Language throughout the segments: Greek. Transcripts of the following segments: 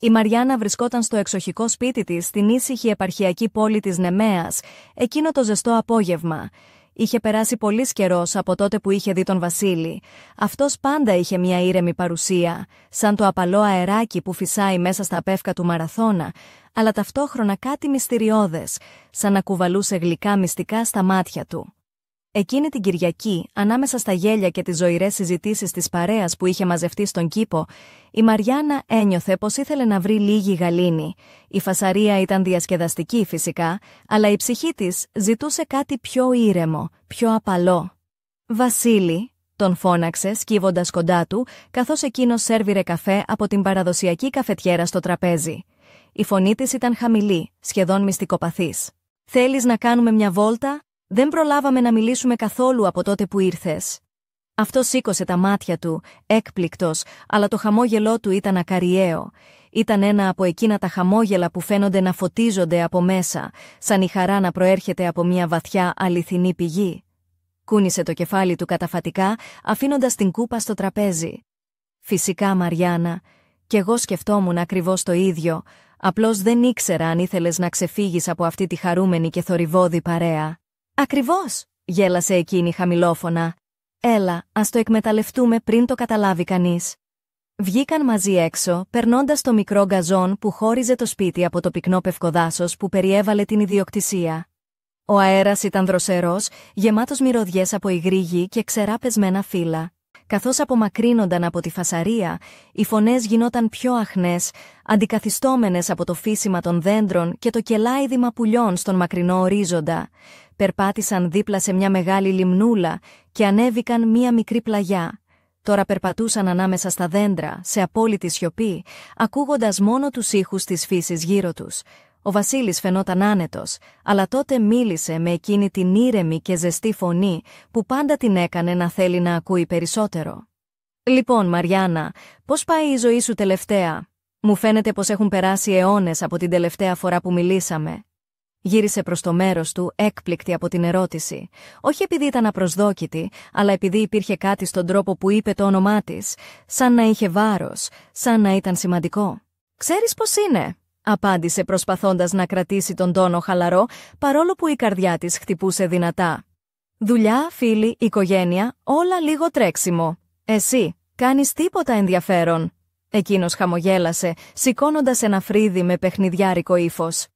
Η Μαριάννα βρισκόταν στο εξοχικό σπίτι της, στην ήσυχη επαρχιακή πόλη της Νεμέας, εκείνο το ζεστό απόγευμα. Είχε περάσει πολύς καιρός από τότε που είχε δει τον Βασίλη. Αυτός πάντα είχε μια ήρεμη παρουσία, σαν το απαλό αεράκι που φυσάει μέσα στα πεύκα του μαραθώνα, αλλά ταυτόχρονα κάτι μυστηριώδες, σαν να κουβαλούσε γλυκά μυστικά στα μάτια του. Εκείνη την Κυριακή, ανάμεσα στα γέλια και τις ζωηρές συζητήσεις της παρέας που είχε μαζευτεί στον κήπο, η Μαριάννα ένιωθε πως ήθελε να βρει λίγη γαλήνη. Η φασαρία ήταν διασκεδαστική φυσικά, αλλά η ψυχή της ζητούσε κάτι πιο ήρεμο, πιο απαλό. «Βασίλη», τον φώναξε σκύβοντας κοντά του, καθώς εκείνος σέρβιρε καφέ από την παραδοσιακή καφετιέρα στο τραπέζι. Η φωνή της ήταν χαμηλή, σχεδόν μυστικοπαθής. «Θέλεις να κάνουμε μια βόλτα? Δεν προλάβαμε να μιλήσουμε καθόλου από τότε που ήρθες». Αυτό σήκωσε τα μάτια του, έκπληκτος, αλλά το χαμόγελό του ήταν ακαριαίο. Ήταν ένα από εκείνα τα χαμόγελα που φαίνονται να φωτίζονται από μέσα, σαν η χαρά να προέρχεται από μια βαθιά αληθινή πηγή. Κούνησε το κεφάλι του καταφατικά, αφήνοντας την κούπα στο τραπέζι. «Φυσικά, Μαριάννα, κι εγώ σκεφτόμουν ακριβώς το ίδιο, απλώς δεν ήξερα αν ήθελες να ξεφύγεις από αυτή τη χαρούμενη και θορυβώδη παρέα». «Ακριβώς», γέλασε εκείνη χαμηλόφωνα. «Έλα, ας το εκμεταλλευτούμε πριν το καταλάβει κανείς». Βγήκαν μαζί έξω, περνώντας το μικρό γκαζόν που χώριζε το σπίτι από το πυκνό πευκοδάσος που περιέβαλε την ιδιοκτησία. Ο αέρας ήταν δροσερός, γεμάτος μυρωδιές από υγρή γη και ξερά πεσμένα φύλλα. Καθώς απομακρύνονταν από τη φασαρία, οι φωνές γινόταν πιο αχνές, αντικαθιστόμενες από το φύσιμα των δέντρων και το κελάιδημα πουλιών στον μακρινό ορίζοντα. Περπάτησαν δίπλα σε μια μεγάλη λιμνούλα και ανέβηκαν μια μικρή πλαγιά. Τώρα περπατούσαν ανάμεσα στα δέντρα, σε απόλυτη σιωπή, ακούγοντας μόνο τους ήχους της φύσης γύρω τους. Ο Βασίλης φαινόταν άνετος, αλλά τότε μίλησε με εκείνη την ήρεμη και ζεστή φωνή που πάντα την έκανε να θέλει να ακούει περισσότερο. «Λοιπόν, Μαριάννα, πώς πάει η ζωή σου τελευταία? Μου φαίνεται πως έχουν περάσει αιώνες από την τελευταία φορά που μιλήσαμε». Γύρισε προς το μέρος του, έκπληκτη από την ερώτηση. Όχι επειδή ήταν απροσδόκητη, αλλά επειδή υπήρχε κάτι στον τρόπο που είπε το όνομά της, σαν να είχε βάρος, σαν να ήταν σημαντικό. «Ξέρεις πώς είναι», απάντησε προσπαθώντας να κρατήσει τον τόνο χαλαρό, παρόλο που η καρδιά της χτυπούσε δυνατά. «Δουλειά, φίλοι, οικογένεια, όλα λίγο τρέξιμο. Εσύ, κάνεις τίποτα ενδιαφέρον?» Εκείνος χαμογέλασε, σηκώνοντας ένα φρύδι με παιχνιδιάρικο ύφος.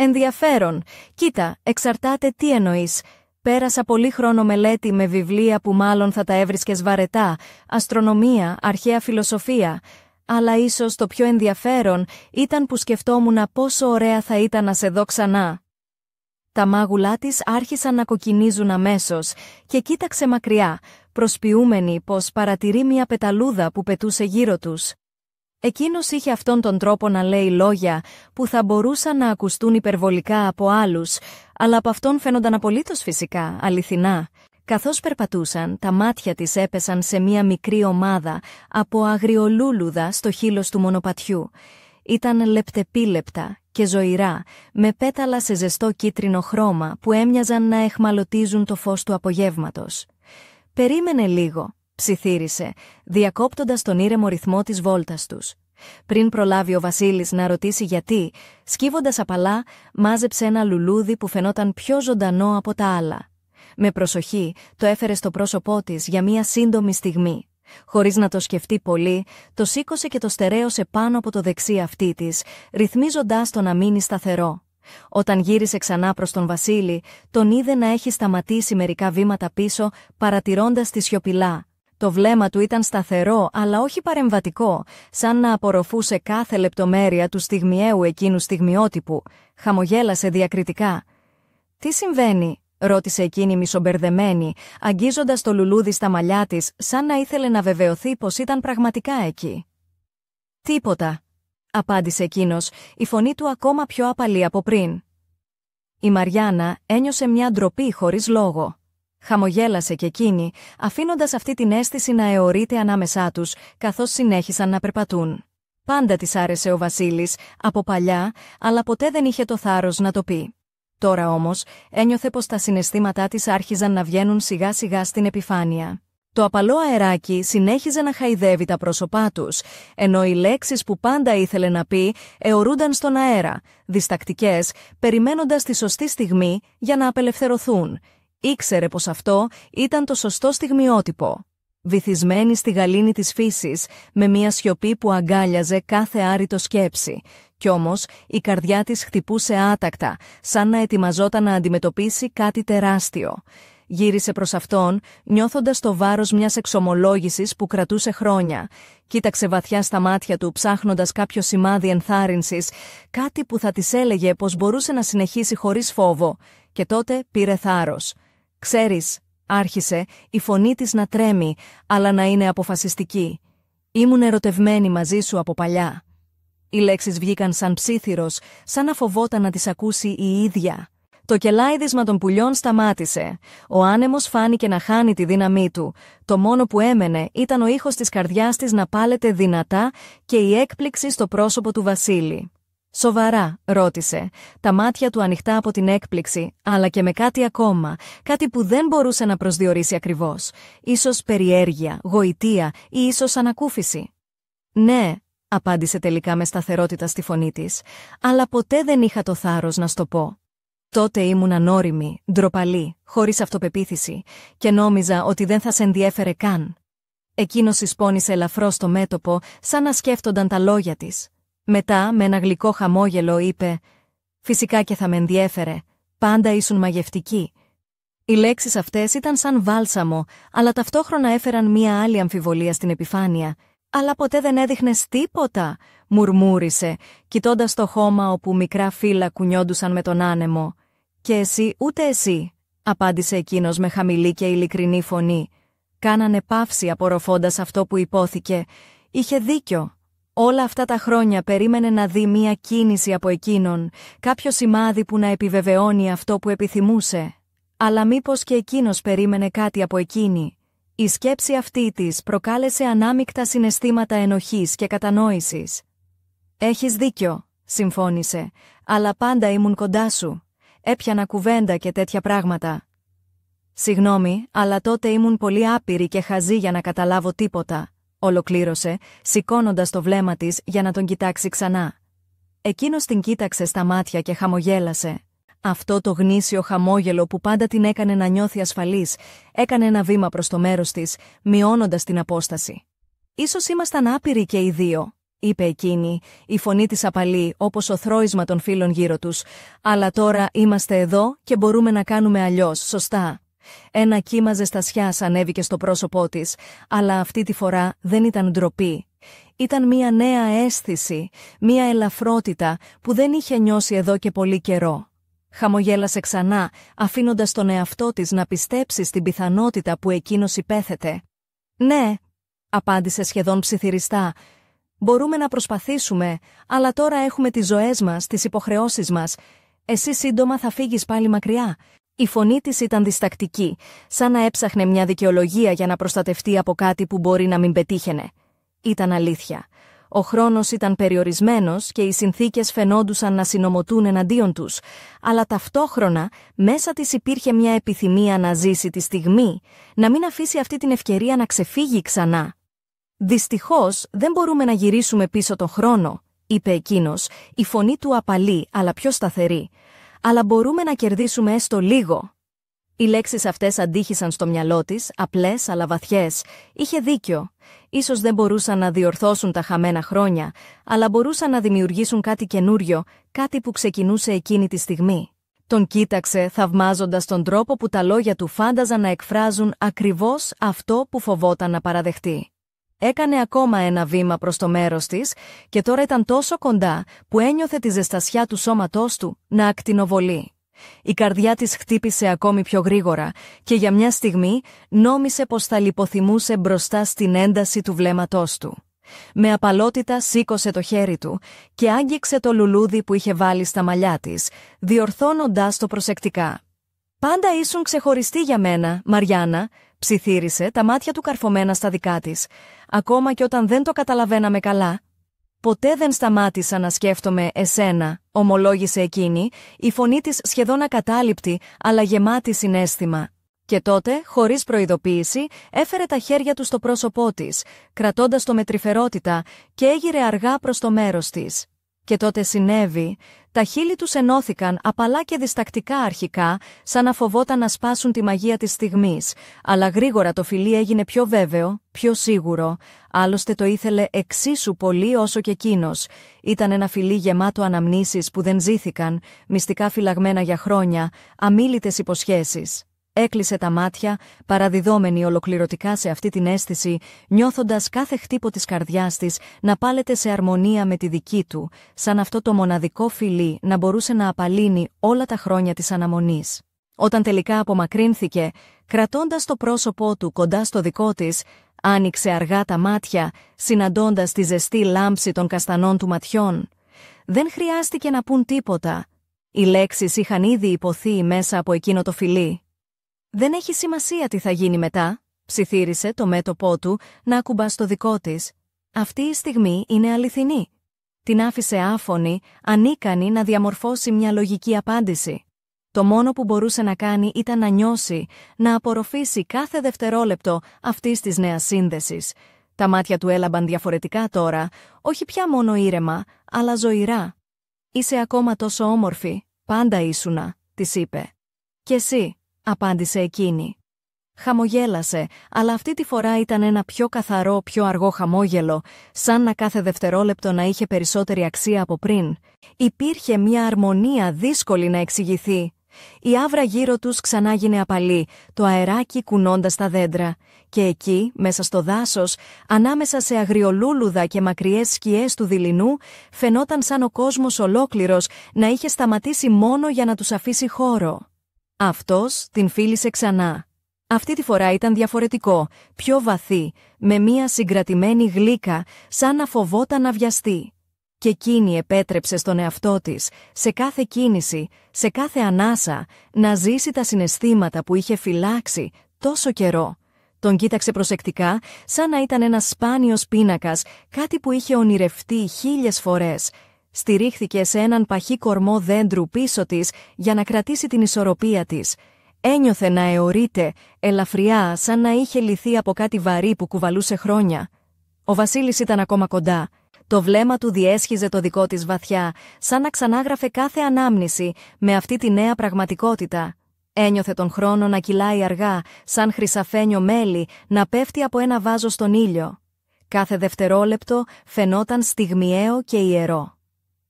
«Ενδιαφέρον. Κοίτα, εξαρτάται τι εννοείς. Πέρασα πολύ χρόνο μελέτη με βιβλία που μάλλον θα τα έβρισκες βαρετά, αστρονομία, αρχαία φιλοσοφία. Αλλά ίσως το πιο ενδιαφέρον ήταν που σκεφτόμουν πόσο ωραία θα ήταν να σε δω ξανά». Τα μάγουλά της άρχισαν να κοκκινίζουν αμέσως και κοίταξε μακριά, προσποιούμενη πως παρατηρεί μια πεταλούδα που πετούσε γύρω τους. Εκείνος είχε αυτόν τον τρόπο να λέει λόγια που θα μπορούσαν να ακουστούν υπερβολικά από άλλους, αλλά από αυτόν φαίνονταν απολύτως φυσικά, αληθινά. Καθώς περπατούσαν, τα μάτια της έπεσαν σε μια μικρή ομάδα από αγριολούλουδα στο χείλος του μονοπατιού. Ήταν λεπτεπίλεπτα και ζωηρά, με πέταλα σε ζεστό κίτρινο χρώμα που έμοιαζαν να εχμαλωτίζουν το φως του απογεύματος. «Περίμενε λίγο», ψιθύρισε, διακόπτοντας τον ήρεμο ρυθμό της βόλτας τους. Πριν προλάβει ο Βασίλης να ρωτήσει γιατί, σκύβοντας απαλά, μάζεψε ένα λουλούδι που φαινόταν πιο ζωντανό από τα άλλα. Με προσοχή, το έφερε στο πρόσωπό της για μία σύντομη στιγμή. Χωρίς να το σκεφτεί πολύ, το σήκωσε και το στερέωσε πάνω από το δεξί αυτί της, ρυθμίζοντάς το να μείνει σταθερό. Όταν γύρισε ξανά προς τον Βασίλη, τον είδε να έχει σταματήσει μερικά βήματα πίσω, παρατηρώντας τη σιωπηλά. Το βλέμμα του ήταν σταθερό, αλλά όχι παρεμβατικό, σαν να απορροφούσε κάθε λεπτομέρεια του στιγμιαίου εκείνου στιγμιότυπου. Χαμογέλασε διακριτικά. «Τι συμβαίνει?» ρώτησε εκείνη μισομπερδεμένη, αγγίζοντας το λουλούδι στα μαλλιά της, σαν να ήθελε να βεβαιωθεί πως ήταν πραγματικά εκεί. «Τίποτα», απάντησε εκείνος, η φωνή του ακόμα πιο απαλή από πριν. Η Μαριάννα ένιωσε μια ντροπή χωρίς λόγο. Χαμογέλασε κι εκείνη, αφήνοντας αυτή την αίσθηση να αιωρείται ανάμεσά τους, καθώς συνέχισαν να περπατούν. Πάντα της άρεσε ο Βασίλης, από παλιά, αλλά ποτέ δεν είχε το θάρρος να το πει. Τώρα όμως ένιωθε πως τα συναισθήματά της άρχιζαν να βγαίνουν σιγά σιγά στην επιφάνεια. Το απαλό αεράκι συνέχιζε να χαϊδεύει τα πρόσωπά τους, ενώ οι λέξεις που πάντα ήθελε να πει αιωρούνταν στον αέρα, διστακτικές, περιμένοντας τη σωστή στιγμή για να απελευθερωθούν. Ήξερε πως αυτό ήταν το σωστό στιγμιότυπο. Βυθισμένη στη γαλήνη της φύσης, με μια σιωπή που αγκάλιαζε κάθε άρρητο σκέψη. Κι όμως η καρδιά της χτυπούσε άτακτα, σαν να ετοιμαζόταν να αντιμετωπίσει κάτι τεράστιο. Γύρισε προς αυτόν, νιώθοντας το βάρος μιας εξομολόγησης που κρατούσε χρόνια. Κοίταξε βαθιά στα μάτια του, ψάχνοντας κάποιο σημάδι ενθάρρυνσης, κάτι που θα της έλεγε πως μπορούσε να συνεχίσει χωρίς φόβο. Και τότε πήρε θάρρος. «Ξέρεις», άρχισε, η φωνή της να τρέμει, αλλά να είναι αποφασιστική. «Ήμουν ερωτευμένη μαζί σου από παλιά». Οι λέξεις βγήκαν σαν ψίθυρος, σαν να φοβόταν να τις ακούσει η ίδια. Το κελάιδισμα των πουλιών σταμάτησε. Ο άνεμος φάνηκε να χάνει τη δύναμή του. Το μόνο που έμενε ήταν ο ήχος της καρδιάς της να πάλεται δυνατά και η έκπληξη στο πρόσωπο του Βασίλη. «Σοβαρά?» ρώτησε, τα μάτια του ανοιχτά από την έκπληξη, αλλά και με κάτι ακόμα, κάτι που δεν μπορούσε να προσδιορίσει ακριβώς. Ίσως περιέργεια, γοητεία ή ίσως ανακούφιση. «Ναι», απάντησε τελικά με σταθερότητα στη φωνή της, «αλλά ποτέ δεν είχα το θάρρος να στο πω. Τότε ήμουν ανώριμη, ντροπαλή, χωρίς αυτοπεποίθηση και νόμιζα ότι δεν θα σε ενδιέφερε καν». Εκείνος εισπώνησε ελαφρώς το μέτωπο, σαν να σκέφτονταν τα λόγια της. Μετά, με ένα γλυκό χαμόγελο, είπε «Φυσικά και θα με ενδιέφερε, πάντα ήσουν μαγευτική». Οι λέξεις αυτές ήταν σαν βάλσαμο, αλλά ταυτόχρονα έφεραν μία άλλη αμφιβολία στην επιφάνεια. «Αλλά ποτέ δεν έδειχνες τίποτα», μουρμούρισε, κοιτώντας το χώμα όπου μικρά φύλλα κουνιόντουσαν με τον άνεμο. «Και εσύ ούτε εσύ», απάντησε εκείνος με χαμηλή και ειλικρινή φωνή. Κάνανε παύση απορροφώντας αυτό που υπόθηκε. Είχε δίκιο. Όλα αυτά τα χρόνια περίμενε να δει μία κίνηση από εκείνον, κάποιο σημάδι που να επιβεβαιώνει αυτό που επιθυμούσε. Αλλά μήπως και εκείνος περίμενε κάτι από εκείνη. Η σκέψη αυτή της προκάλεσε ανάμεικτα συναισθήματα ενοχής και κατανόησης. «Έχεις δίκιο», συμφώνησε, «αλλά πάντα ήμουν κοντά σου. Έπιανα κουβέντα και τέτοια πράγματα». «Συγγνώμη, αλλά τότε ήμουν πολύ άπειρη και χαζή για να καταλάβω τίποτα», ολοκλήρωσε, σηκώνοντας το βλέμμα της για να τον κοιτάξει ξανά. Εκείνος την κοίταξε στα μάτια και χαμογέλασε. Αυτό το γνήσιο χαμόγελο που πάντα την έκανε να νιώθει ασφαλής, έκανε ένα βήμα προς το μέρος της, μειώνοντας την απόσταση. «Ίσως ήμασταν άπειροι και οι δύο», είπε εκείνη, η φωνή της απαλή όπως ο θρώισμα των φίλων γύρω τους. «Αλλά τώρα είμαστε εδώ και μπορούμε να κάνουμε αλλιώς, σωστά». Ένα κύμα ζεστασιάς ανέβηκε στο πρόσωπό της, αλλά αυτή τη φορά δεν ήταν ντροπή. Ήταν μια νέα αίσθηση, μια ελαφρότητα που δεν είχε νιώσει εδώ και πολύ καιρό. Χαμογέλασε ξανά, αφήνοντας τον εαυτό της να πιστέψει στην πιθανότητα που εκείνος υπέθετε. «Ναι», απάντησε σχεδόν ψιθυριστά, «μπορούμε να προσπαθήσουμε, αλλά τώρα έχουμε τις ζωές μας, τις υποχρεώσεις μας. Εσύ σύντομα θα φύγεις πάλι μακριά». Η φωνή της ήταν διστακτική, σαν να έψαχνε μια δικαιολογία για να προστατευτεί από κάτι που μπορεί να μην πετύχαινε. Ήταν αλήθεια. Ο χρόνος ήταν περιορισμένος και οι συνθήκες φαινόντουσαν να συνομωτούν εναντίον τους, αλλά ταυτόχρονα μέσα της υπήρχε μια επιθυμία να ζήσει τη στιγμή, να μην αφήσει αυτή την ευκαιρία να ξεφύγει ξανά. «Δυστυχώς δεν μπορούμε να γυρίσουμε πίσω τον χρόνο», είπε εκείνος, η φωνή του απαλή αλλά πιο σταθερή. «Αλλά μπορούμε να κερδίσουμε έστω λίγο». Οι λέξεις αυτές αντίχησαν στο μυαλό της, απλές αλλά βαθιές. Είχε δίκιο. Ίσως δεν μπορούσαν να διορθώσουν τα χαμένα χρόνια, αλλά μπορούσαν να δημιουργήσουν κάτι καινούριο, κάτι που ξεκινούσε εκείνη τη στιγμή. Τον κοίταξε, θαυμάζοντας τον τρόπο που τα λόγια του φάνταζαν να εκφράζουν ακριβώς αυτό που φοβόταν να παραδεχτεί. Έκανε ακόμα ένα βήμα προς το μέρος της και τώρα ήταν τόσο κοντά που ένιωθε τη ζεστασιά του σώματός του να ακτινοβολεί. Η καρδιά της χτύπησε ακόμη πιο γρήγορα και για μια στιγμή νόμισε πως θα λιποθυμούσε μπροστά στην ένταση του βλέμματός του. Με απαλότητα σήκωσε το χέρι του και άγγιξε το λουλούδι που είχε βάλει στα μαλλιά της, διορθώνοντας το προσεκτικά. «Πάντα ήσουν ξεχωριστή για μένα, Μαριάννα», ψιθύρισε, τα μάτια του καρφωμένα στα δικά της. «Ακόμα και όταν δεν το καταλαβαίναμε καλά». «Ποτέ δεν σταμάτησα να σκέφτομαι εσένα», ομολόγησε εκείνη, η φωνή της σχεδόν ακατάληπτη, αλλά γεμάτη συναίσθημα. Και τότε, χωρίς προειδοποίηση, έφερε τα χέρια του στο πρόσωπό της, κρατώντας το με τρυφερότητα, και έγειρε αργά προς το μέρος της. Και τότε συνέβη, τα χείλη τους ενώθηκαν απαλά και διστακτικά αρχικά, σαν να φοβόταν να σπάσουν τη μαγεία της στιγμής, αλλά γρήγορα το φιλί έγινε πιο βέβαιο, πιο σίγουρο, άλλωστε το ήθελε εξίσου πολύ όσο και εκείνος. Ήταν ένα φιλί γεμάτο αναμνήσεις που δεν ζήθηκαν, μυστικά φυλαγμένα για χρόνια, αμίλητες υποσχέσεις. Έκλεισε τα μάτια, παραδιδόμενη ολοκληρωτικά σε αυτή την αίσθηση, νιώθοντας κάθε χτύπο της καρδιάς της να πάλεται σε αρμονία με τη δική του, σαν αυτό το μοναδικό φιλί να μπορούσε να απαλύνει όλα τα χρόνια της αναμονής. Όταν τελικά απομακρύνθηκε, κρατώντας το πρόσωπό του κοντά στο δικό της, άνοιξε αργά τα μάτια, συναντώντας τη ζεστή λάμψη των καστανών του ματιών. Δεν χρειάστηκε να πουν τίποτα. Οι λέξεις είχαν ήδη υποθεί μέσα από εκείνο το φιλί. «Δεν έχει σημασία τι θα γίνει μετά», ψιθύρισε το μέτωπό του να ακουμπά στο δικό της. «Αυτή η στιγμή είναι αληθινή». Την άφησε άφωνη, ανίκανη να διαμορφώσει μια λογική απάντηση. Το μόνο που μπορούσε να κάνει ήταν να νιώσει, να απορροφήσει κάθε δευτερόλεπτο αυτής της νέας σύνδεσης. Τα μάτια του έλαμπαν διαφορετικά τώρα, όχι πια μόνο ήρεμα, αλλά ζωηρά. «Είσαι ακόμα τόσο όμορφη, πάντα ήσουνα», της είπε. «Και εσύ», απάντησε εκείνη. Χαμογέλασε, αλλά αυτή τη φορά ήταν ένα πιο καθαρό, πιο αργό χαμόγελο, σαν να κάθε δευτερόλεπτο να είχε περισσότερη αξία από πριν. Υπήρχε μια αρμονία δύσκολη να εξηγηθεί. Η άβρα γύρω τους ξανά γίνε απαλή, το αεράκι κουνώντας τα δέντρα. Και εκεί, μέσα στο δάσος, ανάμεσα σε αγριολούλουδα και μακριές σκιές του δειλινού, φαινόταν σαν ο κόσμος ολόκληρος να είχε σταματήσει μόνο για να τους αφήσει χώρο. Αυτός την φίλησε ξανά. Αυτή τη φορά ήταν διαφορετικό, πιο βαθύ, με μία συγκρατημένη γλύκα, σαν να φοβόταν να βιαστεί. Και εκείνη επέτρεψε στον εαυτό της, σε κάθε κίνηση, σε κάθε ανάσα, να ζήσει τα συναισθήματα που είχε φυλάξει τόσο καιρό. Τον κοίταξε προσεκτικά, σαν να ήταν ένας σπάνιος πίνακας, κάτι που είχε ονειρευτεί 1000 φορές. Στηρίχθηκε σε έναν παχύ κορμό δέντρου πίσω της για να κρατήσει την ισορροπία της. Ένιωθε να αιωρείται, ελαφριά, σαν να είχε λυθεί από κάτι βαρύ που κουβαλούσε χρόνια. Ο Βασίλης ήταν ακόμα κοντά. Το βλέμμα του διέσχιζε το δικό της βαθιά, σαν να ξανάγραφε κάθε ανάμνηση με αυτή τη νέα πραγματικότητα. Ένιωθε τον χρόνο να κυλάει αργά, σαν χρυσαφένιο μέλι να πέφτει από ένα βάζο στον ήλιο. Κάθε δευτερόλεπτο φαινόταν στιγμιαίο και ιερό.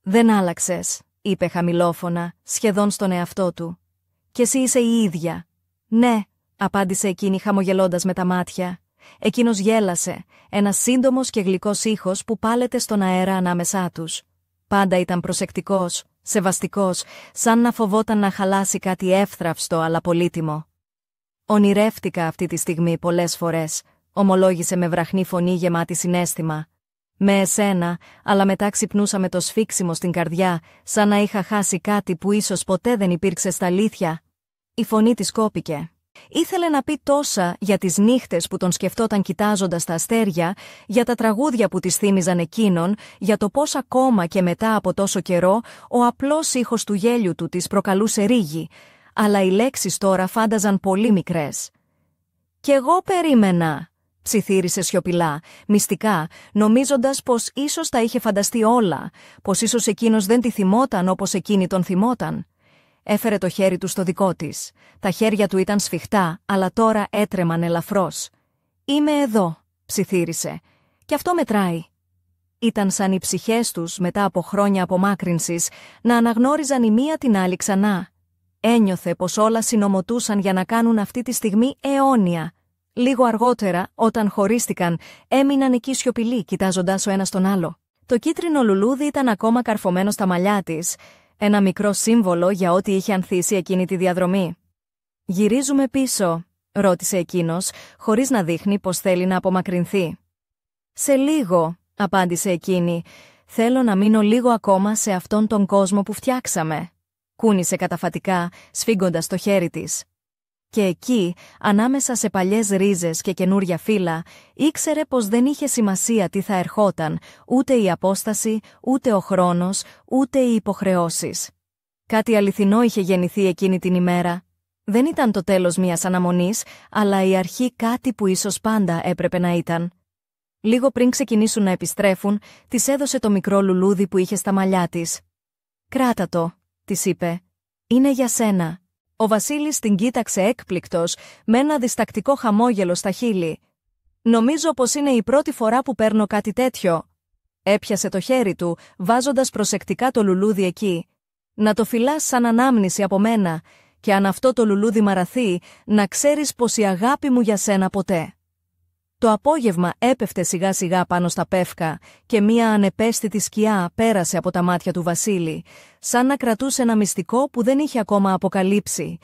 «Δεν άλλαξες», είπε χαμηλόφωνα, σχεδόν στον εαυτό του. «Κι εσύ είσαι η ίδια». «Ναι», απάντησε εκείνη χαμογελώντας με τα μάτια. Εκείνος γέλασε, ένας σύντομος και γλυκός ήχος που πάλεται στον αέρα ανάμεσά τους. Πάντα ήταν προσεκτικός, σεβαστικός, σαν να φοβόταν να χαλάσει κάτι εύθραυστο αλλά πολύτιμο. «Ονειρεύτηκα αυτή τη στιγμή πολλές φορές», ομολόγησε με βραχνή φωνή γεμάτη συναίσθημα. «Με εσένα, αλλά μετά ξυπνούσα με το σφίξιμο στην καρδιά, σαν να είχα χάσει κάτι που ίσως ποτέ δεν υπήρξε στα αλήθεια». Η φωνή της κόπηκε. Ήθελε να πει τόσα για τις νύχτες που τον σκεφτόταν κοιτάζοντας τα αστέρια, για τα τραγούδια που της θύμιζαν εκείνον, για το πώς ακόμα και μετά από τόσο καιρό ο απλός ήχος του γέλιου του της προκαλούσε ρίγη, αλλά οι λέξεις τώρα φάνταζαν πολύ μικρές. «Κι εγώ περίμενα», ψιθύρισε σιωπηλά, μυστικά, νομίζοντας πως ίσως τα είχε φανταστεί όλα, πως ίσως εκείνος δεν τη θυμόταν όπως εκείνη τον θυμόταν. Έφερε το χέρι του στο δικό της. Τα χέρια του ήταν σφιχτά, αλλά τώρα έτρεμαν ελαφρώς. «Είμαι εδώ», ψιθύρισε. «Κι αυτό μετράει». Ήταν σαν οι ψυχές τους, μετά από χρόνια απομάκρυνσης, να αναγνώριζαν η μία την άλλη ξανά. Ένιωθε πως όλα συνομωτούσαν για να κάνουν αυτή τη στιγμή αιώνια. Λίγο αργότερα, όταν χωρίστηκαν, έμειναν εκεί σιωπηλοί, κοιτάζοντας ο ένας τον άλλο. Το κίτρινο λουλούδι ήταν ακόμα καρφωμένο στα μαλλιά της, ένα μικρό σύμβολο για ό,τι είχε ανθίσει εκείνη τη διαδρομή. «Γυρίζουμε πίσω», ρώτησε εκείνος, χωρίς να δείχνει πως θέλει να απομακρυνθεί. «Σε λίγο», απάντησε εκείνη, «θέλω να μείνω λίγο ακόμα σε αυτόν τον κόσμο που φτιάξαμε». Κούνησε καταφατικά, σφίγγοντας το χέρι της. Και εκεί, ανάμεσα σε παλιές ρίζες και καινούρια φύλλα, ήξερε πως δεν είχε σημασία τι θα ερχόταν, ούτε η απόσταση, ούτε ο χρόνος, ούτε οι υποχρεώσεις. Κάτι αληθινό είχε γεννηθεί εκείνη την ημέρα. Δεν ήταν το τέλος μιας αναμονής, αλλά η αρχή κάτι που ίσως πάντα έπρεπε να ήταν. Λίγο πριν ξεκινήσουν να επιστρέφουν, της έδωσε το μικρό λουλούδι που είχε στα μαλλιά της. «Κράτα το», της είπε. «Είναι για σένα». Ο Βασίλης την κοίταξε έκπληκτος, με ένα διστακτικό χαμόγελο στα χείλη. «Νομίζω πως είναι η πρώτη φορά που παίρνω κάτι τέτοιο». Έπιασε το χέρι του, βάζοντας προσεκτικά το λουλούδι εκεί. «Να το φυλάς σαν ανάμνηση από μένα, και αν αυτό το λουλούδι μαραθεί, να ξέρεις πως η αγάπη μου για σένα ποτέ». Το απόγευμα έπεφτε σιγά σιγά πάνω στα πεύκα και μία ανεπαίσθητη σκιά πέρασε από τα μάτια του Βασίλη, σαν να κρατούσε ένα μυστικό που δεν είχε ακόμα αποκαλύψει.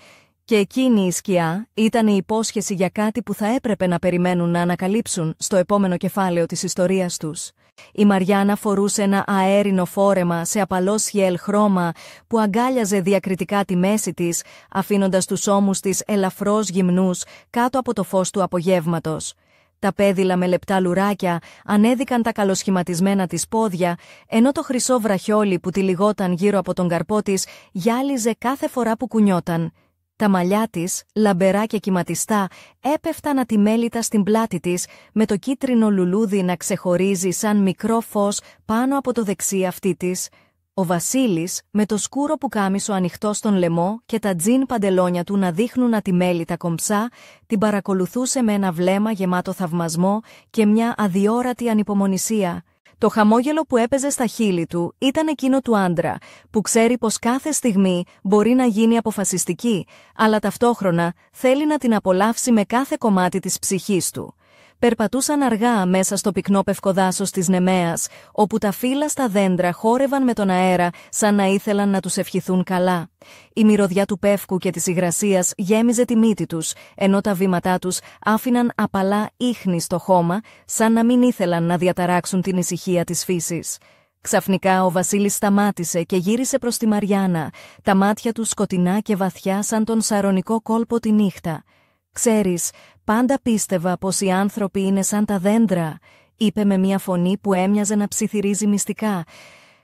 Και εκείνη η σκιά ήταν η υπόσχεση για κάτι που θα έπρεπε να περιμένουν να ανακαλύψουν στο επόμενο κεφάλαιο της ιστορίας τους. Η Μαριάννα φορούσε ένα αέρινο φόρεμα σε απαλό σιέλ χρώμα που αγκάλιαζε διακριτικά τη μέση της, αφήνοντας τους ώμους της ελαφρώς γυμνούς κάτω από το φως του απογεύματος. Τα πέδιλα με λεπτά λουράκια ανέδικαν τα καλοσχηματισμένα της πόδια, ενώ το χρυσό βραχιόλι που τυλιγόταν γύρω από τον καρπό της γυάλιζε κάθε φορά που κουνιόταν. Τα μαλλιά της, λαμπερά και κυματιστά, έπεφταν ατιμέλητα στην πλάτη της, με το κίτρινο λουλούδι να ξεχωρίζει σαν μικρό φως πάνω από το δεξί αυτί της. Ο Βασίλης, με το σκούρο πουκάμισο ανοιχτό στον λαιμό και τα τζιν παντελόνια του να δείχνουν ατιμέλητα κομψά, την παρακολουθούσε με ένα βλέμμα γεμάτο θαυμασμό και μια αδιόρατη ανυπομονησία. Το χαμόγελο που έπαιζε στα χείλη του ήταν εκείνο του άντρα, που ξέρει πως κάθε στιγμή μπορεί να γίνει αποφασιστική, αλλά ταυτόχρονα θέλει να την απολαύσει με κάθε κομμάτι της ψυχής του. Περπατούσαν αργά μέσα στο πυκνό πευκοδάσος της Νεμαίας, όπου τα φύλλα στα δέντρα χόρευαν με τον αέρα σαν να ήθελαν να τους ευχηθούν καλά. Η μυρωδιά του πεύκου και της υγρασίας γέμιζε τη μύτη τους, ενώ τα βήματά τους άφηναν απαλά ίχνη στο χώμα, σαν να μην ήθελαν να διαταράξουν την ησυχία της φύσης. Ξαφνικά ο Βασίλης σταμάτησε και γύρισε προς τη Μαριάννα, τα μάτια του σκοτεινά και βαθιά σαν τον σαρονικό κόλπο τη νύχτα. «Ξέρεις, πάντα πίστευα πως οι άνθρωποι είναι σαν τα δέντρα», είπε με μια φωνή που έμοιαζε να ψιθυρίζει μυστικά.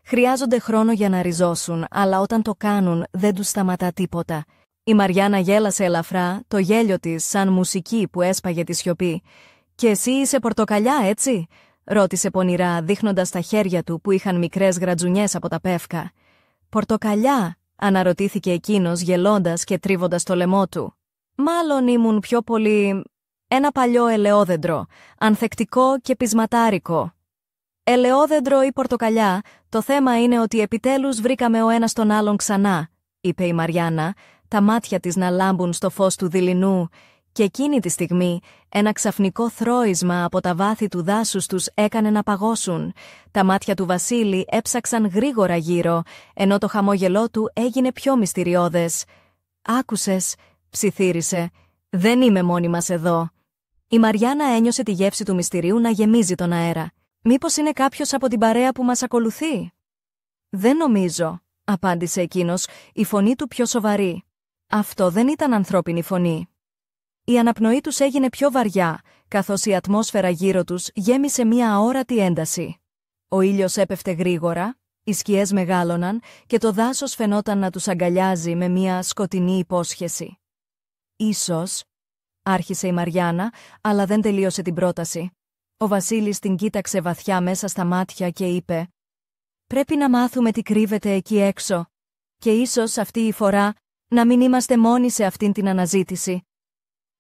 «Χρειάζονται χρόνο για να ριζώσουν, αλλά όταν το κάνουν δεν τους σταματά τίποτα». Η Μαριάννα γέλασε ελαφρά, το γέλιο της σαν μουσική που έσπαγε τη σιωπή. «Και εσύ είσαι πορτοκαλιά, έτσι?» ρώτησε πονηρά, δείχνοντας τα χέρια του που είχαν μικρές γρατζουνιές από τα πεύκα. «Πορτοκαλιά?» αναρωτήθηκε εκείνος γελώντας και τρίβοντας το λαιμό του. «Μάλλον ήμουν πιο πολύ ένα παλιό ελαιόδεντρο, ανθεκτικό και πεισματάρικο». «Ελαιόδεντρο ή πορτοκαλιά, το θέμα είναι ότι επιτέλους βρήκαμε ο ένας τον άλλον ξανά», είπε η Μαριάννα, τα μάτια της να λάμπουν στο φως του δειλινού, και εκείνη τη στιγμή ένα ξαφνικό θρώισμα από τα βάθη του δάσους τους έκανε να παγώσουν. Τα μάτια του Βασίλη έψαξαν γρήγορα γύρω, ενώ το χαμόγελό του έγινε πιο μυστηριώδες. «Άκουσες?» ψιθύρισε. «Δεν είμαι μόνη μας εδώ». Η Μαριάννα ένιωσε τη γεύση του μυστηρίου να γεμίζει τον αέρα. «Μήπως είναι κάποιος από την παρέα που μας ακολουθεί?» «Δεν νομίζω», απάντησε εκείνος, η φωνή του πιο σοβαρή. Αυτό δεν ήταν ανθρώπινη φωνή. Η αναπνοή τους έγινε πιο βαριά, καθώς η ατμόσφαιρα γύρω τους γέμισε μία αόρατη ένταση. Ο ήλιος έπεφτε γρήγορα, οι σκιές μεγάλωναν και το δάσος φαινόταν να τους αγκαλιάζει με μία σκοτεινή υπόσχεση. «Ίσως», άρχισε η Μαριάννα, αλλά δεν τελείωσε την πρόταση. Ο Βασίλης την κοίταξε βαθιά μέσα στα μάτια και είπε «Πρέπει να μάθουμε τι κρύβεται εκεί έξω. Και ίσως αυτή η φορά να μην είμαστε μόνοι σε αυτήν την αναζήτηση».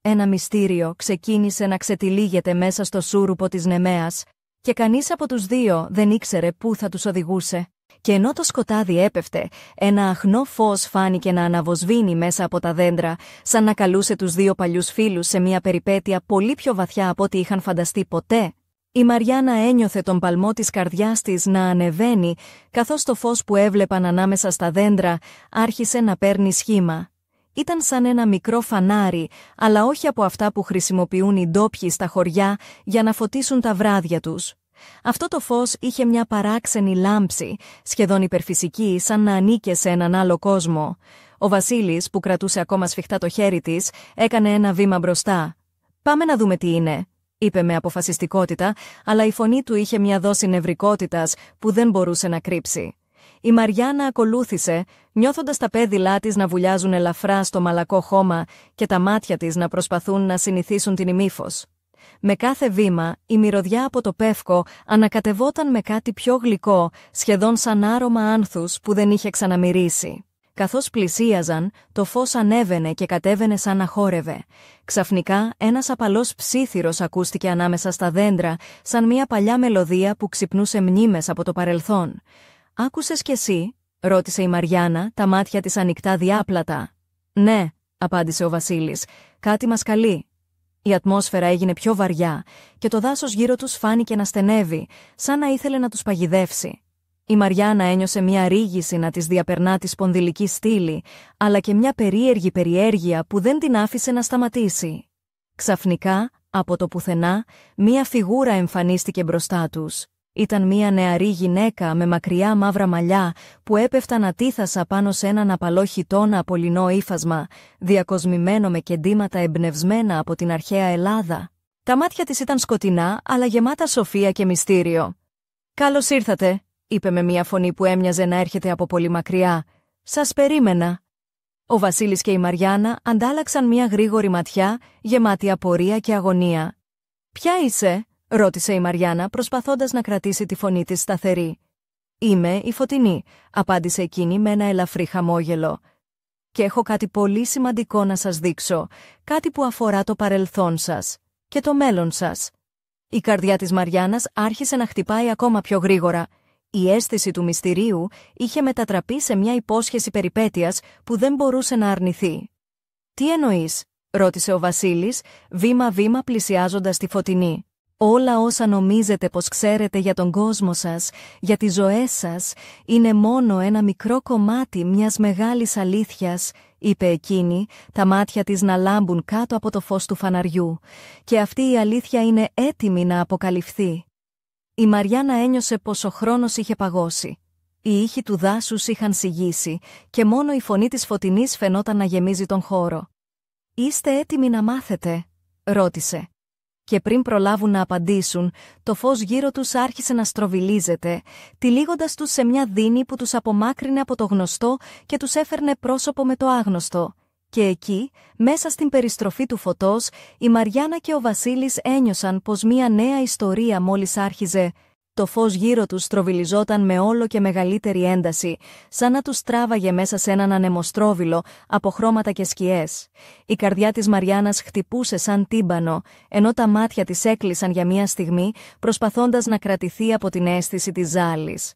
Ένα μυστήριο ξεκίνησε να ξετυλίγεται μέσα στο σούρουπο της Νεμαίας και κανείς από τους δύο δεν ήξερε πού θα τους οδηγούσε. Και ενώ το σκοτάδι έπεφτε, ένα αχνό φως φάνηκε να αναβοσβήνει μέσα από τα δέντρα, σαν να καλούσε τους δύο παλιούς φίλους σε μια περιπέτεια πολύ πιο βαθιά από ό,τι είχαν φανταστεί ποτέ. Η Μαριάννα ένιωθε τον παλμό της καρδιάς της να ανεβαίνει, καθώς το φως που έβλεπαν ανάμεσα στα δέντρα άρχισε να παίρνει σχήμα. Ήταν σαν ένα μικρό φανάρι, αλλά όχι από αυτά που χρησιμοποιούν οι ντόπιοι στα χωριά για να φωτίσουν τα βράδια τους. Αυτό το φως είχε μια παράξενη λάμψη, σχεδόν υπερφυσική, σαν να ανήκε σε έναν άλλο κόσμο. Ο Βασίλης, που κρατούσε ακόμα σφιχτά το χέρι της, έκανε ένα βήμα μπροστά. «Πάμε να δούμε τι είναι», είπε με αποφασιστικότητα, αλλά η φωνή του είχε μια δόση νευρικότητας που δεν μπορούσε να κρύψει. Η Μαριάννα ακολούθησε, νιώθοντας τα πέδιλά της να βουλιάζουν ελαφρά στο μαλακό χώμα και τα μάτια της να προσπαθούν να συνηθίσουν την ημίφος. Με κάθε βήμα, η μυρωδιά από το πεύκο ανακατευόταν με κάτι πιο γλυκό, σχεδόν σαν άρωμα άνθους που δεν είχε ξαναμυρίσει. Καθώς πλησίαζαν, το φως ανέβαινε και κατέβαινε σαν να χόρευε. Ξαφνικά, ένας απαλός ψίθυρος ακούστηκε ανάμεσα στα δέντρα, σαν μια παλιά μελωδία που ξυπνούσε μνήμες από το παρελθόν. «Άκουσες κι εσύ?» ρώτησε η Μαριάννα, τα μάτια της ανοιχτά διάπλατα. «Ναι», απάντησε ο Βασίλης, «κάτι μας καλεί». Η ατμόσφαιρα έγινε πιο βαριά και το δάσος γύρω τους φάνηκε να στενεύει, σαν να ήθελε να τους παγιδεύσει. Η Μαριάννα ένιωσε μια ρίγηση να της διαπερνά τη σπονδυλική στήλη, αλλά και μια περίεργη περιέργεια που δεν την άφησε να σταματήσει. Ξαφνικά, από το πουθενά, μια φιγούρα εμφανίστηκε μπροστά τους. Ήταν μια νεαρή γυναίκα με μακριά μαύρα μαλλιά που έπεφταν ατίθασα πάνω σε έναν απαλό χιτώνα από λινό ύφασμα, διακοσμημένο με κεντήματα εμπνευσμένα από την αρχαία Ελλάδα. Τα μάτια της ήταν σκοτεινά, αλλά γεμάτα σοφία και μυστήριο. «Καλώς ήρθατε», είπε με μια φωνή που έμοιαζε να έρχεται από πολύ μακριά. «Σας περίμενα». Ο Βασίλης και η Μαριάννα αντάλλαξαν μια γρήγορη ματιά, γεμάτη απορία και αγωνία. «Ποια είσαι?» ρώτησε η Μαριάννα, προσπαθώντας να κρατήσει τη φωνή της σταθερή. «Είμαι η Φωτεινή», απάντησε εκείνη με ένα ελαφρύ χαμόγελο. «Και έχω κάτι πολύ σημαντικό να σας δείξω, κάτι που αφορά το παρελθόν σας και το μέλλον σας». Η καρδιά της Μαριάννας άρχισε να χτυπάει ακόμα πιο γρήγορα. Η αίσθηση του μυστηρίου είχε μετατραπεί σε μια υπόσχεση περιπέτειας που δεν μπορούσε να αρνηθεί. «Τι εννοείς?» ρώτησε ο Βασίλης, βήμα-βήμα πλησιάζοντας τη Φωτεινή. «Όλα όσα νομίζετε πως ξέρετε για τον κόσμο σας, για τις ζωές σας, είναι μόνο ένα μικρό κομμάτι μιας μεγάλης αλήθειας», είπε εκείνη, τα μάτια της να λάμπουν κάτω από το φως του φαναριού. «Και αυτή η αλήθεια είναι έτοιμη να αποκαλυφθεί». Η Μαριάννα ένιωσε πως ο χρόνος είχε παγώσει. Οι ήχοι του δάσους είχαν σιγήσει και μόνο η φωνή της Φωτεινής φαινόταν να γεμίζει τον χώρο. «Είστε έτοιμοι να μάθετε?» ρώτησε. Και πριν προλάβουν να απαντήσουν, το φως γύρω τους άρχισε να στροβιλίζεται, τυλίγοντας τους σε μια δίνη που τους απομάκρυνε από το γνωστό και τους έφερνε πρόσωπο με το άγνωστο. Και εκεί, μέσα στην περιστροφή του φωτός, η Μαριάννα και ο Βασίλης ένιωσαν πως μια νέα ιστορία μόλις άρχιζε. Το φως γύρω τους στροβιλιζόταν με όλο και μεγαλύτερη ένταση, σαν να τους τράβαγε μέσα σε έναν ανεμοστρόβιλο από χρώματα και σκιές. Η καρδιά της Μαριάννας χτυπούσε σαν τύμπανο, ενώ τα μάτια της έκλεισαν για μια στιγμή, προσπαθώντας να κρατηθεί από την αίσθηση της ζάλης.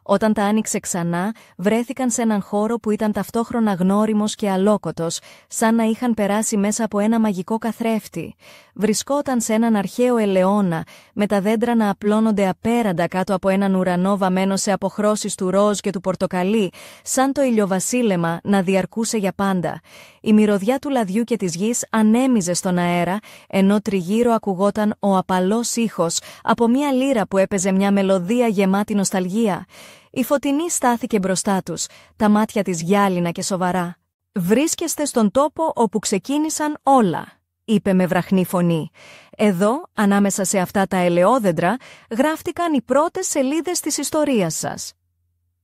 Όταν τα άνοιξε ξανά, βρέθηκαν σε έναν χώρο που ήταν ταυτόχρονα γνώριμος και αλόκοτος, σαν να είχαν περάσει μέσα από ένα μαγικό καθρέφτη. Βρισκόταν σε έναν αρχαίο ελαιώνα, με τα δέντρα να απλώνονται απέραντα κάτω από έναν ουρανό βαμμένο σε αποχρώσεις του ροζ και του πορτοκαλί, σαν το ηλιοβασίλεμα να διαρκούσε για πάντα. Η μυρωδιά του λαδιού και της γης ανέμιζε στον αέρα, ενώ τριγύρω ακουγόταν ο απαλός ήχος από μια λύρα που έπαιζε μια μελωδία γεμάτη νοσταλγία. Η Φωτεινή στάθηκε μπροστά τους, τα μάτια της γυάλινα και σοβαρά. «Βρίσκεστε στον τόπο όπου ξεκίνησαν όλα», είπε με βραχνή φωνή. «Εδώ, ανάμεσα σε αυτά τα ελαιόδεντρα, γράφτηκαν οι πρώτες σελίδες της ιστορίας σας».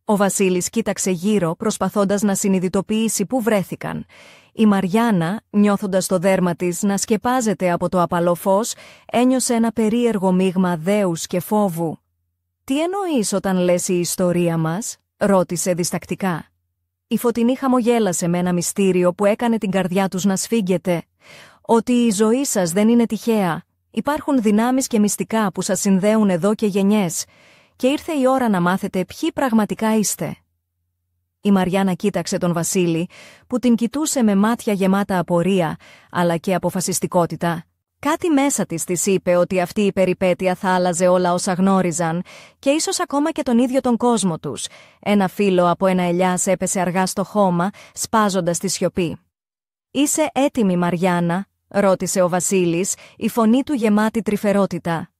Ο Βασίλης κοίταξε γύρω, προσπαθώντας να συνειδητοποιήσει πού βρέθηκαν. Η Μαριάννα, νιώθοντας το δέρμα της να σκεπάζεται από το απαλό φως, ένιωσε ένα περίεργο μείγμα δέους και φόβου. «Τι εννοείς όταν λες η ιστορία μας?» ρώτησε διστακτικά. Η Φωτεινή χαμογέλασε με ένα μυστήριο που έκανε την καρδιά τους να σφίγγεται. «Ότι η ζωή σας δεν είναι τυχαία. Υπάρχουν δυνάμεις και μυστικά που σας συνδέουν εδώ και γενιές. Και ήρθε η ώρα να μάθετε ποιοι πραγματικά είστε». Η Μαριάννα κοίταξε τον Βασίλη, που την κοιτούσε με μάτια γεμάτα απορία, αλλά και αποφασιστικότητα. Κάτι μέσα της είπε ότι αυτή η περιπέτεια θα άλλαζε όλα όσα γνώριζαν και ίσως ακόμα και τον ίδιο τον κόσμο τους. Ένα φύλλο από ένα ελιάς έπεσε αργά στο χώμα, σπάζοντας τη σιωπή. «Είσαι έτοιμη, Μαριάννα?» ρώτησε ο Βασίλης, η φωνή του γεμάτη τρυφερότητα.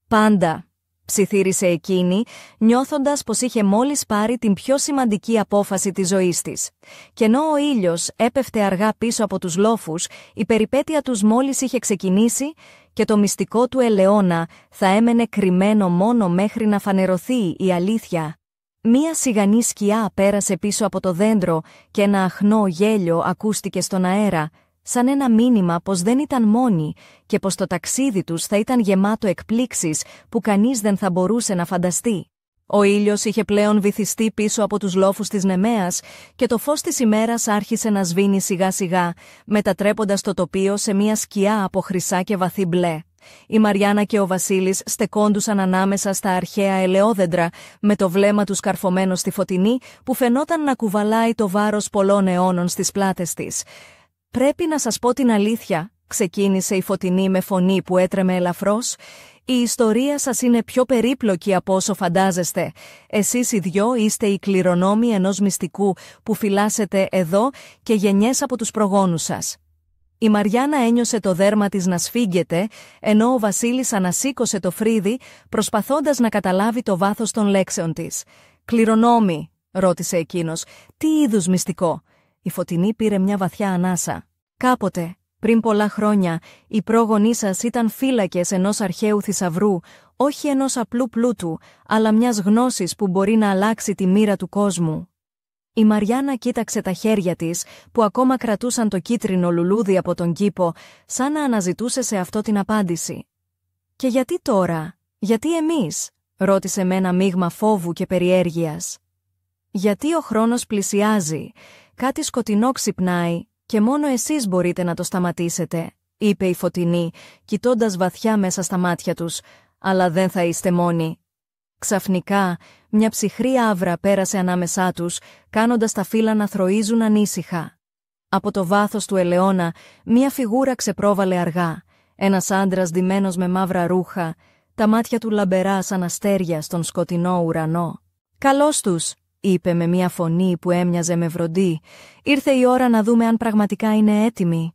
«Πάντα», ψιθύρισε εκείνη, νιώθοντας πως είχε μόλις πάρει την πιο σημαντική απόφαση της ζωής της. Και ενώ ο ήλιος έπεφτε αργά πίσω από τους λόφους, η περιπέτεια τους μόλις είχε ξεκινήσει και το μυστικό του ελαιώνα θα έμενε κρυμμένο μόνο μέχρι να φανερωθεί η αλήθεια. Μία σιγανή σκιά πέρασε πίσω από το δέντρο και ένα αχνό γέλιο ακούστηκε στον αέρα, σαν ένα μήνυμα πως δεν ήταν μόνοι και πως το ταξίδι τους θα ήταν γεμάτο εκπλήξεις που κανείς δεν θα μπορούσε να φανταστεί. Ο ήλιος είχε πλέον βυθιστεί πίσω από τους λόφους της Νεμαίας και το φως της ημέρας άρχισε να σβήνει σιγά σιγά, μετατρέποντας το τοπίο σε μια σκιά από χρυσά και βαθύ μπλε. Η Μαριάννα και ο Βασίλης στεκόντουσαν ανάμεσα στα αρχαία ελαιόδεντρα, με το βλέμμα τους καρφωμένο στη Φωτεινή που φαινόταν να κουβαλάει το βάρος πολλών αιώνων στις πλάτες της. «Πρέπει να σας πω την αλήθεια», ξεκίνησε η Φωτεινή με φωνή που έτρεμε ελαφρώς. «Η ιστορία σας είναι πιο περίπλοκη από όσο φαντάζεστε. Εσείς οι δυο είστε οι κληρονόμοι ενός μυστικού που φυλάσσετε εδώ και γενιές από τους προγόνους σας». Η Μαριάννα ένιωσε το δέρμα της να σφίγγεται, ενώ ο Βασίλης ανασήκωσε το φρύδι, προσπαθώντας να καταλάβει το βάθος των λέξεων της. «Κληρονόμοι», ρώτησε εκείνος, «τι είδους μυστικό?» Η Φωτεινή πήρε μια βαθιά ανάσα. «Κάποτε, πριν πολλά χρόνια, οι πρόγονοί σας ήταν φύλακες ενός αρχαίου θησαυρού, όχι ενός απλού πλούτου, αλλά μιας γνώσης που μπορεί να αλλάξει τη μοίρα του κόσμου». Η Μαριάννα κοίταξε τα χέρια της, που ακόμα κρατούσαν το κίτρινο λουλούδι από τον κήπο, σαν να αναζητούσε σε αυτό την απάντηση. «Και γιατί τώρα, γιατί εμείς?» ρώτησε με ένα μείγμα φόβου και περιέργειας. «Γιατί ο χρόνος πλησιάζει, κάτι σκοτεινό ξυπνάει και μόνο εσείς μπορείτε να το σταματήσετε», είπε η Φωτεινή, κοιτώντας βαθιά μέσα στα μάτια τους, «αλλά δεν θα είστε μόνοι». Ξαφνικά, μια ψυχρή άβρα πέρασε ανάμεσά τους, κάνοντας τα φύλλα να θροίζουν ανήσυχα. Από το βάθος του ελαιώνα, μια φιγούρα ξεπρόβαλε αργά, ένας άντρας ντυμένος με μαύρα ρούχα, τα μάτια του λαμπερά σαν αστέρια στον σκοτεινό ουρανό. «Καλώς τους», είπε με μια φωνή που έμοιαζε με βροντί, «ήρθε η ώρα να δούμε αν πραγματικά είναι έτοιμοι».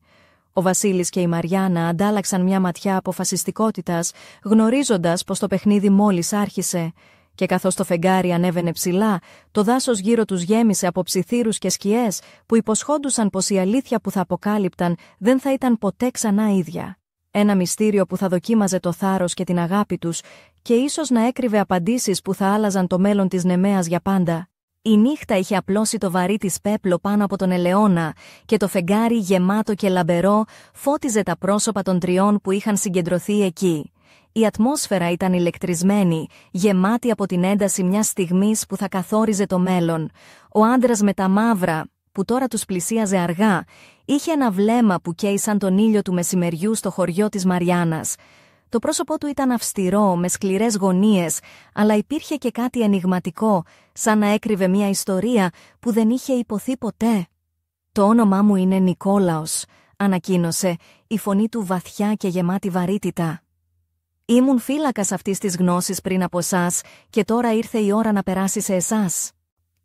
Ο Βασίλης και η Μαριάννα αντάλλαξαν μια ματιά αποφασιστικότητας, γνωρίζοντας πως το παιχνίδι μόλις άρχισε, και καθώς το φεγγάρι ανέβαινε ψηλά, το δάσος γύρω τους γέμισε από ψιθύρους και σκιές που υποσχόντουσαν πως η αλήθεια που θα αποκάλυπταν δεν θα ήταν ποτέ ξανά ίδια. Ένα μυστήριο που θα δοκίμαζε το θάρρος και την αγάπη τους και ίσως να έκρυβε απαντήσεις που θα άλλαζαν το μέλλον της Νεμαίας για πάντα. Η νύχτα είχε απλώσει το βαρύ της πέπλο πάνω από τον ελαιώνα και το φεγγάρι γεμάτο και λαμπερό φώτιζε τα πρόσωπα των τριών που είχαν συγκεντρωθεί εκεί. Η ατμόσφαιρα ήταν ηλεκτρισμένη, γεμάτη από την ένταση μιας στιγμής που θα καθόριζε το μέλλον. Ο άντρας με τα μαύρα, που τώρα τους πλησίαζε αργά, είχε ένα βλέμμα που καίει σαν τον ήλιο του μεσημεριού στο χωριό της Μαριάννας. Το πρόσωπό του ήταν αυστηρό, με σκληρές γωνίες, αλλά υπήρχε και κάτι ενιγματικό, σαν να έκρυβε μια ιστορία που δεν είχε υποθεί ποτέ. «Το όνομά μου είναι Νικόλαος», ανακοίνωσε, η φωνή του βαθιά και γεμάτη βαρύτητα. «Ήμουν φύλακας αυτής της γνώσης πριν από εσάς και τώρα ήρθε η ώρα να περάσει σε εσάς».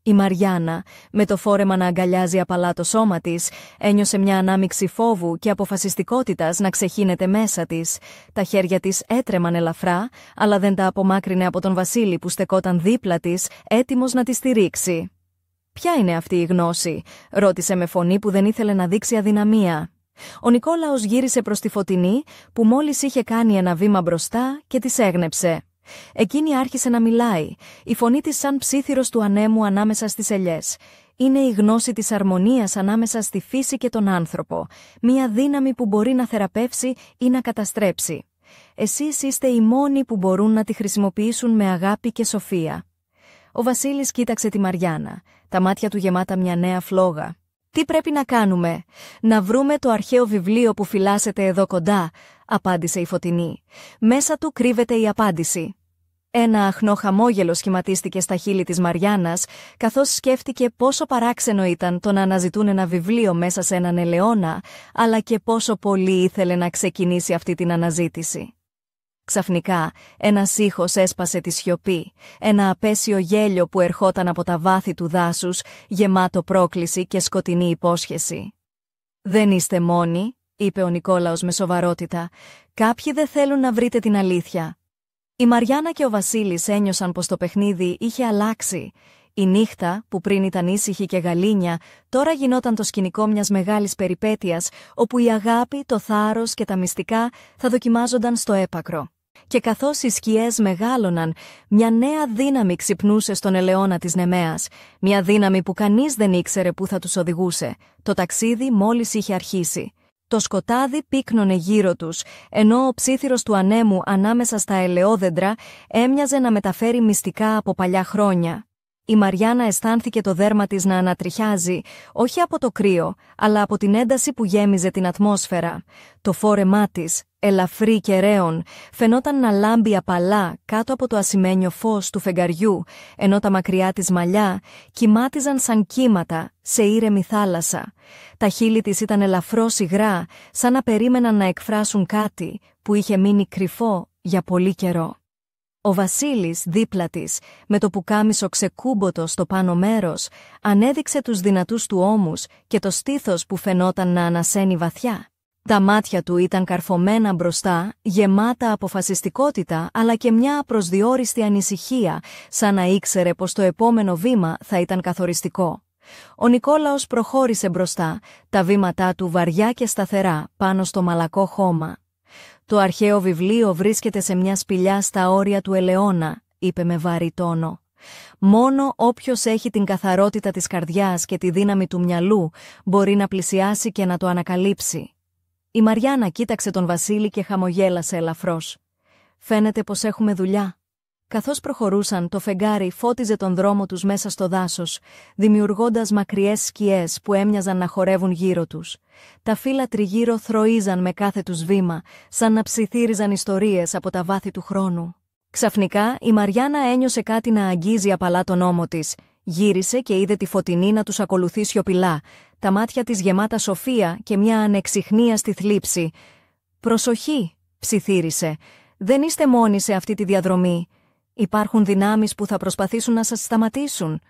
Η Μαριάννα, με το φόρεμα να αγκαλιάζει απαλά το σώμα της, ένιωσε μια ανάμειξη φόβου και αποφασιστικότητας να ξεχύνεται μέσα της. Τα χέρια της έτρεμαν ελαφρά, αλλά δεν τα απομάκρυνε από τον Βασίλη που στεκόταν δίπλα της, έτοιμος να τη στηρίξει. «Ποια είναι αυτή η γνώση?» ρώτησε με φωνή που δεν ήθελε να δείξει αδυναμία. Ο Νικόλαος γύρισε προς τη Φωτεινή, που μόλις είχε κάνει ένα βήμα μπροστά και της έγνεψε. Εκείνη άρχισε να μιλάει, η φωνή της σαν ψίθυρος του ανέμου ανάμεσα στις ελιές. «Είναι η γνώση της αρμονίας ανάμεσα στη φύση και τον άνθρωπο, μία δύναμη που μπορεί να θεραπεύσει ή να καταστρέψει. Εσείς είστε οι μόνοι που μπορούν να τη χρησιμοποιήσουν με αγάπη και σοφία». Ο Βασίλης κοίταξε τη Μαριάννα, τα μάτια του γεμάτα μια νέα φλόγα. «Τι πρέπει να κάνουμε?» «Να βρούμε το αρχαίο βιβλίο που φυλάσσεται εδώ κοντά», απάντησε η Φωτεινή. «Μέσα του κρύβεται η απάντηση». Ένα αχνό χαμόγελο σχηματίστηκε στα χείλη της Μαριάννας, καθώς σκέφτηκε πόσο παράξενο ήταν το να αναζητούν ένα βιβλίο μέσα σε έναν ελαιώνα, αλλά και πόσο πολύ ήθελε να ξεκινήσει αυτή την αναζήτηση. Ξαφνικά, ένας ήχος έσπασε τη σιωπή, ένα απέσιο γέλιο που ερχόταν από τα βάθη του δάσους, γεμάτο πρόκληση και σκοτεινή υπόσχεση. «Δεν είστε μόνοι», είπε ο Νικόλαος με σοβαρότητα. «Κάποιοι δεν θέλουν να βρείτε την αλήθεια». Η Μαριάννα και ο Βασίλης ένιωσαν πως το παιχνίδι είχε αλλάξει. Η νύχτα, που πριν ήταν ήσυχη και γαλήνια, τώρα γινόταν το σκηνικό μιας μεγάλης περιπέτειας, όπου η αγάπη, το θάρρος και τα μυστικά θα δοκιμάζονταν στο έπακρο. Και καθώς οι σκιές μεγάλωναν, μια νέα δύναμη ξυπνούσε στον ελαιώνα της Νεμέας. Μια δύναμη που κανείς δεν ήξερε πού θα τους οδηγούσε. Το ταξίδι μόλις είχε αρχίσει. Το σκοτάδι πύκνωνε γύρω τους, ενώ ο ψίθυρος του ανέμου ανάμεσα στα ελαιόδεντρα έμοιαζε να μεταφέρει μυστικά από παλιά χρόνια. Η Μαριάννα αισθάνθηκε το δέρμα της να ανατριχιάζει, όχι από το κρύο, αλλά από την ένταση που γέμιζε την ατμόσφαιρα. Το φόρεμά της, ελαφρύ και ρέον, φαινόταν να λάμπει απαλά κάτω από το ασημένιο φως του φεγγαριού, ενώ τα μακριά της μαλλιά κυμάτιζαν σαν κύματα σε ήρεμη θάλασσα. Τα χείλη της ήταν ελαφρώς υγρά, σαν να περίμεναν να εκφράσουν κάτι που είχε μείνει κρυφό για πολύ καιρό. Ο Βασίλης δίπλα της, με το πουκάμισο ξεκούμποτο στο πάνω μέρος, ανέδειξε τους δυνατούς του ώμους και το στήθος που φαινόταν να ανασένει βαθιά. Τα μάτια του ήταν καρφωμένα μπροστά, γεμάτα αποφασιστικότητα αλλά και μια απροσδιόριστη ανησυχία, σαν να ήξερε πως το επόμενο βήμα θα ήταν καθοριστικό. Ο Νικόλαος προχώρησε μπροστά, τα βήματά του βαριά και σταθερά πάνω στο μαλακό χώμα. «Το αρχαίο βιβλίο βρίσκεται σε μια σπηλιά στα όρια του ελαιώνα», είπε με βαρύ τόνο. «Μόνο όποιος έχει την καθαρότητα της καρδιάς και τη δύναμη του μυαλού μπορεί να πλησιάσει και να το ανακαλύψει». Η Μαριάννα κοίταξε τον Βασίλη και χαμογέλασε ελαφρώς. «Φαίνεται πως έχουμε δουλειά». Καθώς προχωρούσαν, το φεγγάρι φώτιζε τον δρόμο τους μέσα στο δάσος, δημιουργώντας μακριές σκιές που έμοιαζαν να χορεύουν γύρω τους. Τα φύλλα τριγύρω θροίζαν με κάθε τους βήμα, σαν να ψιθύριζαν ιστορίες από τα βάθη του χρόνου. Ξαφνικά, η Μαριάννα ένιωσε κάτι να αγγίζει απαλά τον ώμο της. Γύρισε και είδε τη Φωτεινή να τους ακολουθεί σιωπηλά, τα μάτια της γεμάτα σοφία και μια ανεξιχνία στη θλίψη. «Προσοχή», ψιθύρισε, «δεν είστε μόνοι σε αυτή τη διαδρομή. Υπάρχουν δυνάμεις που θα προσπαθήσουν να σας σταματήσουν».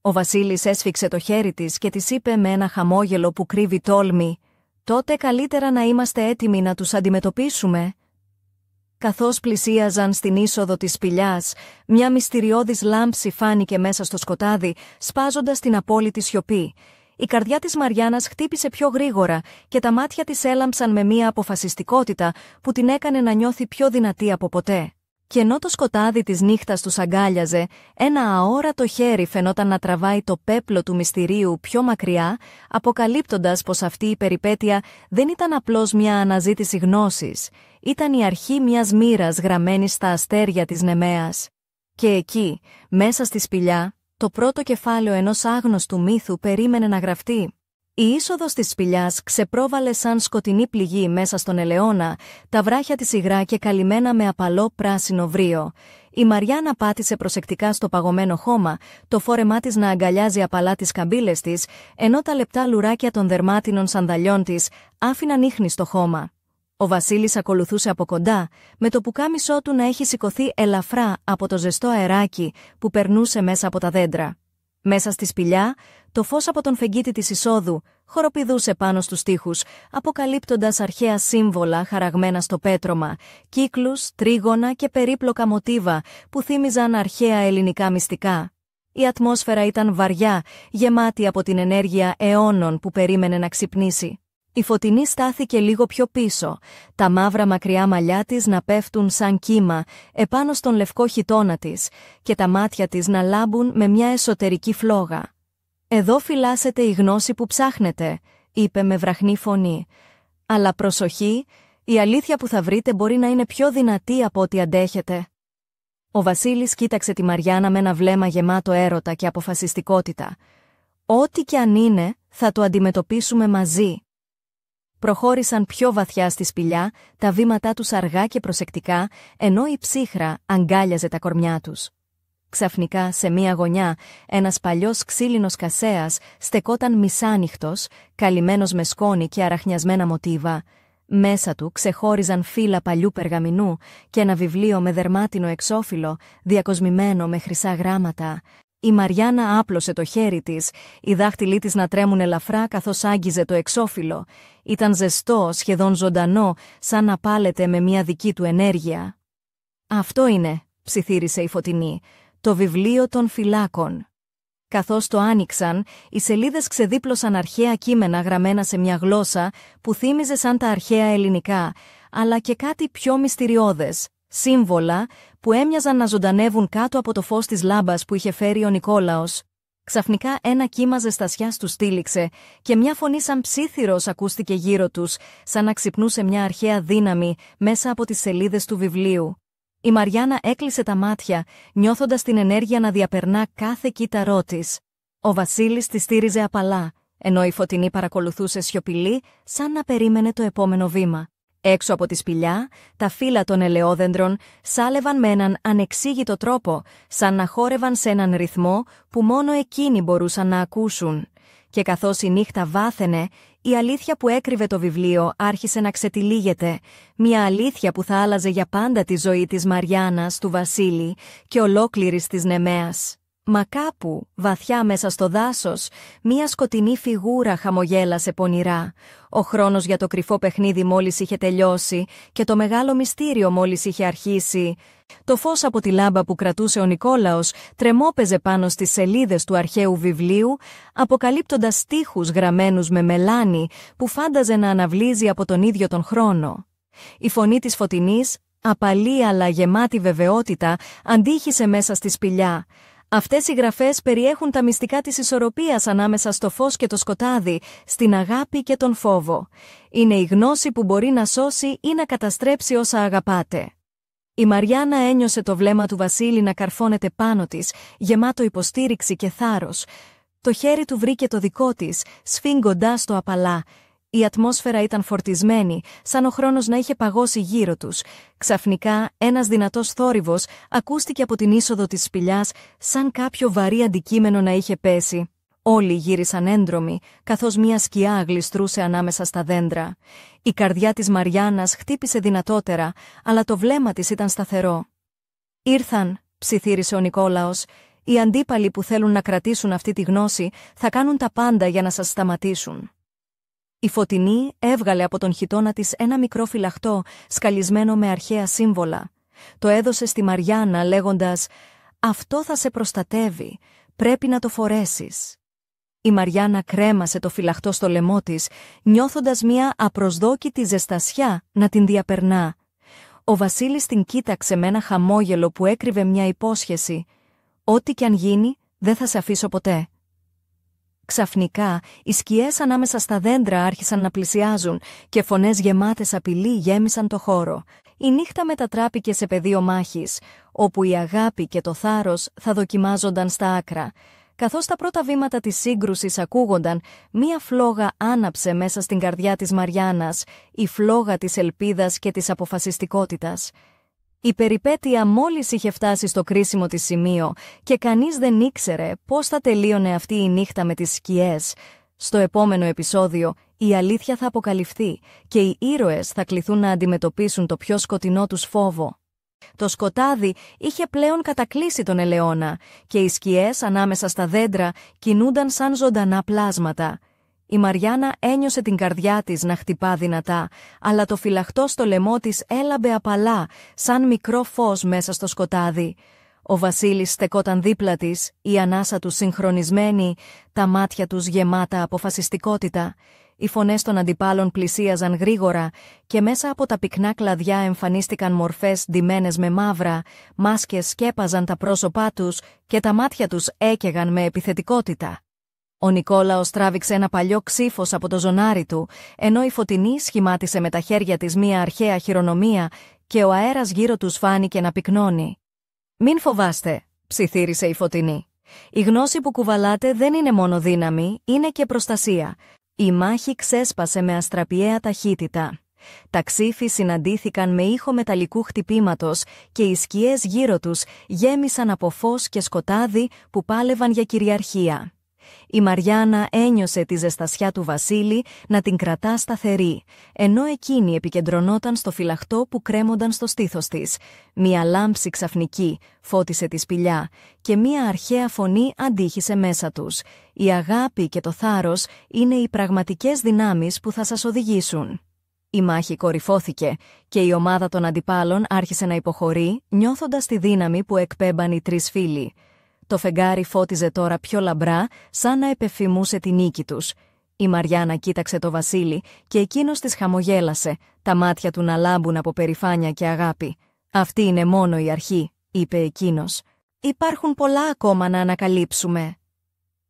Ο Βασίλης έσφιξε το χέρι της και της είπε με ένα χαμόγελο που κρύβει τόλμη, «Τότε καλύτερα να είμαστε έτοιμοι να τους αντιμετωπίσουμε». Καθώς πλησίαζαν στην είσοδο της σπηλιάς, μια μυστηριώδης λάμψη φάνηκε μέσα στο σκοτάδι, σπάζοντας την απόλυτη σιωπή. Η καρδιά της Μαριάννας χτύπησε πιο γρήγορα και τα μάτια της έλαμψαν με μια αποφασιστικότητα που την έκανε να νιώθει πιο δυνατή από ποτέ. Και ενώ το σκοτάδι της νύχτας τους αγκάλιαζε, ένα αόρατο χέρι φαινόταν να τραβάει το πέπλο του μυστηρίου πιο μακριά, αποκαλύπτοντας πως αυτή η περιπέτεια δεν ήταν απλώς μια αναζήτηση γνώσης, ήταν η αρχή μιας μοίρας γραμμένης στα αστέρια της Νεμέας. Και εκεί, μέσα στη σπηλιά, το πρώτο κεφάλαιο ενός άγνωστου μύθου περίμενε να γραφτεί. Η είσοδος της σπηλιάς ξεπρόβαλε σαν σκοτεινή πληγή μέσα στον ελαιώνα, τα βράχια της υγρά και καλυμμένα με απαλό πράσινο βρύο. Η Μαριάννα πάτησε προσεκτικά στο παγωμένο χώμα, το φόρεμά της να αγκαλιάζει απαλά τις καμπύλες της, ενώ τα λεπτά λουράκια των δερμάτινων σανδαλιών της άφηναν ίχνη στο χώμα. Ο Βασίλης ακολουθούσε από κοντά, με το πουκάμισό του να έχει σηκωθεί ελαφρά από το ζεστό αεράκι που περνούσε μέσα από τα δέντρα. Μέσα στη σπηλιά, το φως από τον φεγγίτη της εισόδου χοροπηδούσε πάνω στους τοίχους, αποκαλύπτοντας αρχαία σύμβολα χαραγμένα στο πέτρωμα, κύκλους, τρίγωνα και περίπλοκα μοτίβα που θύμιζαν αρχαία ελληνικά μυστικά. Η ατμόσφαιρα ήταν βαριά, γεμάτη από την ενέργεια αιώνων που περίμενε να ξυπνήσει. Η Φωτεινή στάθηκε λίγο πιο πίσω, τα μαύρα μακριά μαλλιά της να πέφτουν σαν κύμα επάνω στον λευκό χιτώνα της και τα μάτια της να λάμπουν με μια εσωτερική φλόγα. «Εδώ φυλάσσεται η γνώση που ψάχνετε», είπε με βραχνή φωνή. «Αλλά προσοχή, η αλήθεια που θα βρείτε μπορεί να είναι πιο δυνατή από ό,τι αντέχετε». Ο Βασίλης κοίταξε τη Μαριάννα με ένα βλέμμα γεμάτο έρωτα και αποφασιστικότητα. «Ό,τι κι αν είναι, θα το αντιμετωπίσουμε μαζί». Προχώρησαν πιο βαθιά στη σπηλιά, τα βήματά τους αργά και προσεκτικά, ενώ η ψύχρα αγκάλιαζε τα κορμιά τους. Ξαφνικά, σε μία γωνιά, ένας παλιός ξύλινος κασέας στεκόταν μισάνυχτος, καλυμμένος με σκόνη και αραχνιασμένα μοτίβα. Μέσα του ξεχώριζαν φύλλα παλιού περγαμηνού και ένα βιβλίο με δερμάτινο εξώφυλλο, διακοσμημένο με χρυσά γράμματα. Η Μαριάννα άπλωσε το χέρι της, οι δάχτυλοί της να τρέμουν ελαφρά καθώς άγγιζε το εξώφυλλο. Ήταν ζεστό, σχεδόν ζωντανό, σαν να πάλεται με μια δική του ενέργεια. «Αυτό είναι», ψιθύρισε η Φωτεινή, «το βιβλίο των φυλάκων». Καθώς το άνοιξαν, οι σελίδες ξεδίπλωσαν αρχαία κείμενα γραμμένα σε μια γλώσσα που θύμιζε σαν τα αρχαία ελληνικά, αλλά και κάτι πιο μυστηριώδες, Σύμβολα που έμοιαζαν να ζωντανεύουν κάτω από το φως της λάμπας που είχε φέρει ο Νικόλαος. Ξαφνικά ένα κύμα ζεστασιάς τους τύλιξε και μια φωνή σαν ψίθυρος ακούστηκε γύρω τους, σαν να ξυπνούσε μια αρχαία δύναμη μέσα από τις σελίδες του βιβλίου. Η Μαριάννα έκλεισε τα μάτια, νιώθοντας την ενέργεια να διαπερνά κάθε κύτταρό της. Ο Βασίλης τη στήριζε απαλά, ενώ η Φωτεινή παρακολουθούσε σιωπηλή, σαν να περίμενε το επόμενο βήμα. Έξω από τη σπηλιά, τα φύλλα των ελαιόδεντρων σάλευαν με έναν ανεξήγητο τρόπο, σαν να χόρευαν σε έναν ρυθμό που μόνο εκείνοι μπορούσαν να ακούσουν. Και καθώς η νύχτα βάθαινε, η αλήθεια που έκρυβε το βιβλίο άρχισε να ξετυλίγεται, μια αλήθεια που θα άλλαζε για πάντα τη ζωή της Μαριάννας, του Βασίλη και ολόκληρης της Νεμαίας. Μα κάπου, βαθιά μέσα στο δάσος, μία σκοτεινή φιγούρα χαμογέλασε πονηρά. Ο χρόνος για το κρυφό παιχνίδι μόλις είχε τελειώσει και το μεγάλο μυστήριο μόλις είχε αρχίσει. Το φως από τη λάμπα που κρατούσε ο Νικόλαος τρεμόπαιζε πάνω στις σελίδες του αρχαίου βιβλίου, αποκαλύπτοντας στίχους γραμμένους με μελάνι που φάνταζε να αναβλύζει από τον ίδιο τον χρόνο. Η φωνή της Φωτεινής, απαλή αλλά γεμάτη βεβαιότητα, αντίχησε μέσα στη σπηλιά. Αυτές οι γραφές περιέχουν τα μυστικά της ισορροπίας ανάμεσα στο φως και το σκοτάδι, στην αγάπη και τον φόβο. Είναι η γνώση που μπορεί να σώσει ή να καταστρέψει όσα αγαπάτε. Η Μαριάννα ένιωσε το βλέμμα του Βασίλη να καρφώνεται πάνω της, γεμάτο υποστήριξη και θάρρος. Το χέρι του βρήκε το δικό της, σφίγγοντας το απαλά. Η ατμόσφαιρα ήταν φορτισμένη, σαν ο χρόνος να είχε παγώσει γύρω τους. Ξαφνικά, ένας δυνατός θόρυβος ακούστηκε από την είσοδο της σπηλιάς, σαν κάποιο βαρύ αντικείμενο να είχε πέσει. Όλοι γύρισαν έντρομοι, καθώς μια σκιά γλιστρούσε ανάμεσα στα δέντρα. Η καρδιά της Μαριάννας χτύπησε δυνατότερα, αλλά το βλέμμα της ήταν σταθερό. «Ήρθαν», ψιθύρισε ο Νικόλαος. «Οι αντίπαλοι που θέλουν να κρατήσουν αυτή τη γνώση θα κάνουν τα πάντα για να σας σταματήσουν». Η Φωτεινή έβγαλε από τον χιτώνα της ένα μικρό φυλαχτό, σκαλισμένο με αρχαία σύμβολα. Το έδωσε στη Μαριάννα λέγοντας «Αυτό θα σε προστατεύει, πρέπει να το φορέσεις». Η Μαριάννα κρέμασε το φυλαχτό στο λαιμό της, νιώθοντας μια απροσδόκητη ζεστασιά να την διαπερνά. Ο Βασίλης την κοίταξε με ένα χαμόγελο που έκρυβε μια υπόσχεση «Ό,τι κι αν γίνει, δεν θα σε αφήσω ποτέ». Ξαφνικά, οι σκιές ανάμεσα στα δέντρα άρχισαν να πλησιάζουν και φωνές γεμάτες απειλή γέμισαν το χώρο. Η νύχτα μετατράπηκε σε πεδίο μάχης, όπου η αγάπη και το θάρρος θα δοκιμάζονταν στα άκρα. Καθώς τα πρώτα βήματα της σύγκρουσης ακούγονταν, μία φλόγα άναψε μέσα στην καρδιά της Μαριάννας, η φλόγα της ελπίδας και της αποφασιστικότητας. Η περιπέτεια μόλις είχε φτάσει στο κρίσιμο της σημείο και κανείς δεν ήξερε πώς θα τελείωνε αυτή η νύχτα με τις σκιές. Στο επόμενο επεισόδιο η αλήθεια θα αποκαλυφθεί και οι ήρωες θα κληθούν να αντιμετωπίσουν το πιο σκοτεινό τους φόβο. Το σκοτάδι είχε πλέον κατακλείσει τον ελαιώνα και οι σκιές ανάμεσα στα δέντρα κινούνταν σαν ζωντανά πλάσματα. Η Μαριάννα ένιωσε την καρδιά της να χτυπά δυνατά, αλλά το φυλαχτό στο λαιμό της έλαμπε απαλά, σαν μικρό φως μέσα στο σκοτάδι. Ο Βασίλης στεκόταν δίπλα της, η ανάσα του συγχρονισμένη, τα μάτια τους γεμάτα αποφασιστικότητα. Οι φωνές των αντιπάλων πλησίαζαν γρήγορα και μέσα από τα πυκνά κλαδιά εμφανίστηκαν μορφές ντυμένες με μαύρα, μάσκες σκέπαζαν τα πρόσωπά τους και τα μάτια τους έκαιγαν με επιθετικότητα. Ο Νικόλαος τράβηξε ένα παλιό ξύφος από το ζωνάρι του, ενώ η Φωτεινή σχημάτισε με τα χέρια της μία αρχαία χειρονομία και ο αέρας γύρω τους φάνηκε να πυκνώνει. «Μην φοβάστε», ψιθύρισε η Φωτεινή. «Η γνώση που κουβαλάτε δεν είναι μόνο δύναμη, είναι και προστασία». Η μάχη ξέσπασε με αστραπιαία ταχύτητα. Τα ξύφη συναντήθηκαν με ήχο μεταλλικού χτυπήματος και οι σκιές γύρω τους γέμισαν από φως και σκοτάδι που πάλευαν για κυριαρχία. Η Μαριάννα ένιωσε τη ζεστασιά του Βασίλη να την κρατά σταθερή, ενώ εκείνη επικεντρωνόταν στο φυλαχτό που κρέμονταν στο στήθος της. Μία λάμψη ξαφνική φώτισε τη σπηλιά και μία αρχαία φωνή αντίχησε μέσα τους. Η αγάπη και το θάρρος είναι οι πραγματικές δυνάμεις που θα σας οδηγήσουν. Η μάχη κορυφώθηκε και η ομάδα των αντιπάλων άρχισε να υποχωρεί, νιώθοντας τη δύναμη που εκπέμπαν οι τρεις φίλοι. Το φεγγάρι φώτιζε τώρα πιο λαμπρά, σαν να επεφημούσε τη νίκη τους. Η Μαριάννα κοίταξε το Βασίλη και εκείνος της χαμογέλασε, τα μάτια του να λάμπουν από περηφάνεια και αγάπη. «Αυτή είναι μόνο η αρχή», είπε εκείνος. «Υπάρχουν πολλά ακόμα να ανακαλύψουμε».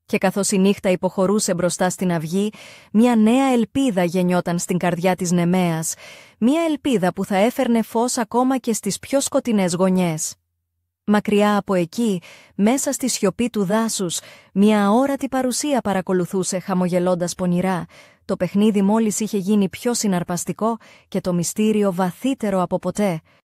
Και καθώς η νύχτα υποχωρούσε μπροστά στην αυγή, μια νέα ελπίδα γεννιόταν στην καρδιά της Νεμέας, μια ελπίδα που θα έφερνε φως ακόμα και στις πιο σκοτεινές γωνιές. Μακριά από εκεί, μέσα στη σιωπή του δάσους, μια αόρατη παρουσία παρακολουθούσε χαμογελώντας πονηρά. Το παιχνίδι μόλις είχε γίνει πιο συναρπαστικό και το μυστήριο βαθύτερο από ποτέ.